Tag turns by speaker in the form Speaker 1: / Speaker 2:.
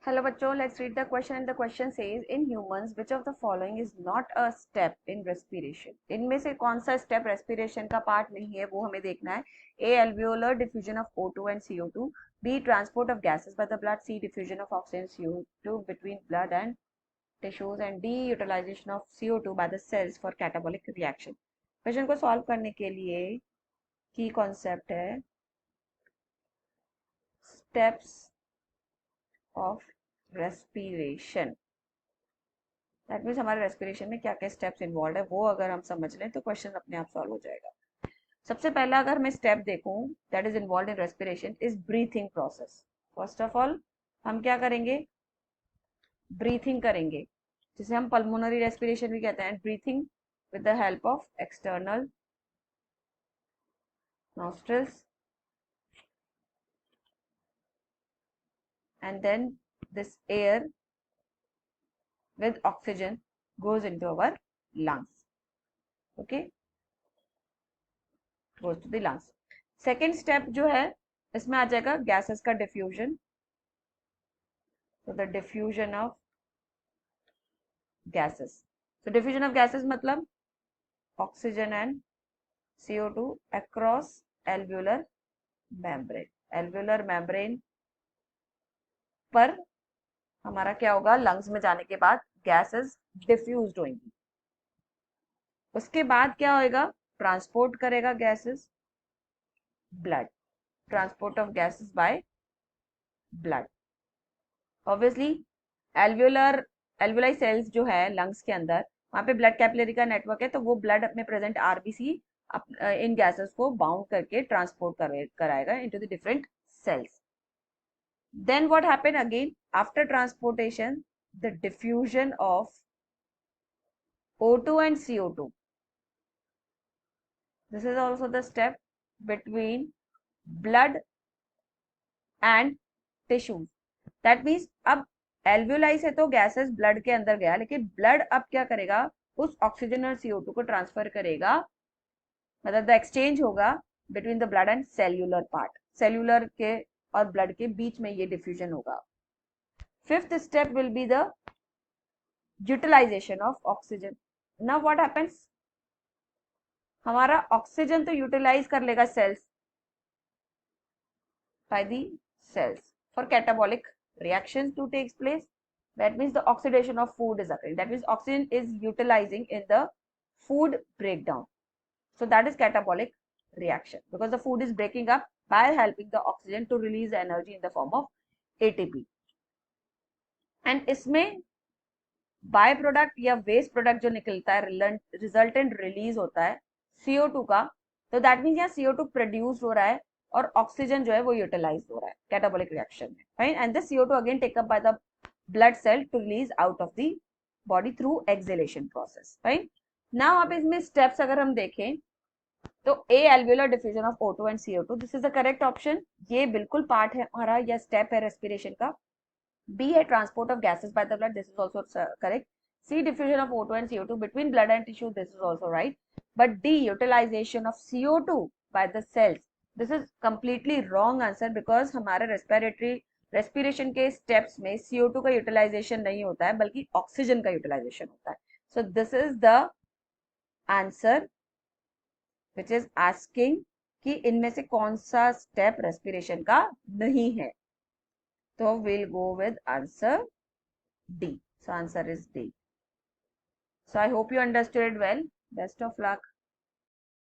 Speaker 1: Hello बच्चों, let's read the question and the question says in humans which of the following is not a step in respiration. इनमें से कौन सा step respiration का part नहीं है वो हमें देखना है. A. Alveolar diffusion of O2 and CO2. B. Transport of gases by the blood. C. Diffusion of oxygen CO2 between blood and tissues and D. Utilization of CO2 by the cells for catabolic reaction. Question को solve करने के लिए की concept है steps of respiration. That means हमारे respiration में क्या क्या स्टेप्स इन्वॉल्व है वो अगर हम समझ लें तो क्वेश्चन अपने आप सॉल्व हो जाएगा. सबसे पहला अगर मैं स्टेप देखूं that is involve in respiration is breathing process. First of all हम क्या करेंगे, ब्रीथिंग करेंगे, जिसे हम पल्मोनरी रेस्पिरेशन भी कहते हैं. Breathing with the help of external nostrils and then this air with oxygen goes into our lungs. Okay, goes to the lungs. Second step जो है इसमें आ जाएगा गैसेस का डिफ्यूजन. तो द डिफ्यूजन ऑफ गैसेस. तो डिफ्यूजन ऑफ गैसेस मतलब oxygen and CO2 across alveolar membrane. Alveolar membrane पर हमारा क्या होगा, लंग्स में जाने के बाद गैसेस डिफ्यूज्ड होंगी. उसके बाद क्या होएगा, ट्रांसपोर्ट करेगा gases blood. Transport of gases by blood. Obviously alveoli cells जो है लंग्स के अंदर, वहां पे ब्लड कैपिलरी का नेटवर्क है, तो वो ब्लड में प्रेजेंट आरबीसी इन गैसेस को बाउंड करके ट्रांसपोर्ट कराएगा into the different cells. Then what happen again after transportation, the diffusion of O2 and CO2. This is also the step between blood and tissues. That means अब alveoli से तो gases blood के अंदर गया, लेकिन blood अब क्या करेगा, उस ऑक्सीजन और CO2 को ट्रांसफर करेगा. मतलब द एक्सचेंज होगा between the blood and cellular part. Cellular के और ब्लड के बीच में ये डिफ्यूजन होगा. Fifth step will be the utilisation of oxygen. Now what happens, हमारा ऑक्सीजन तो यूटिलाइज कर लेगा cells by the cells for catabolic reactions to take place. That means the oxidation of food is occurring. That means oxygen is utilizing in the food breakdown. So that is catabolic reaction because the food is breaking up by helping the oxygen to release energy in the form of ATP. And इसमें by product या waste product जो निकलता है, resultant release होता है CO2 का. तो that means यहाँ CO2 प्रोड्यूस हो रहा है और ऑक्सीजन जो है वो यूटिलाइज हो रहा है कैटाबोलिक रिएक्शन में. Fine. And this CO2 again take up by the blood cell to release out of the body through exhalation process. Fine. Now अब इसमें स्टेप्स अगर हम देखें तो A alveolar diffusion of O2 and CO2, this is the correct option. ये बिल्कुल part है हमारा या स्टेप है रेस्पिरेशन का. B है transport of gases by the blood, this is also correct. C diffusion of O2 and CO2 between blood and tissue, this is also right. But D utilization of CO2 by the cells, this is completely wrong answer because हमारे respiration के steps में CO2 का utilization नहीं होता है बल्कि oxygen का utilization होता है. So this is the answer which is asking कि इनमें से कौन सा step respiration का नहीं है. So we'll go with answer D. So answer is D. So I hope you understood it well. Best of luck.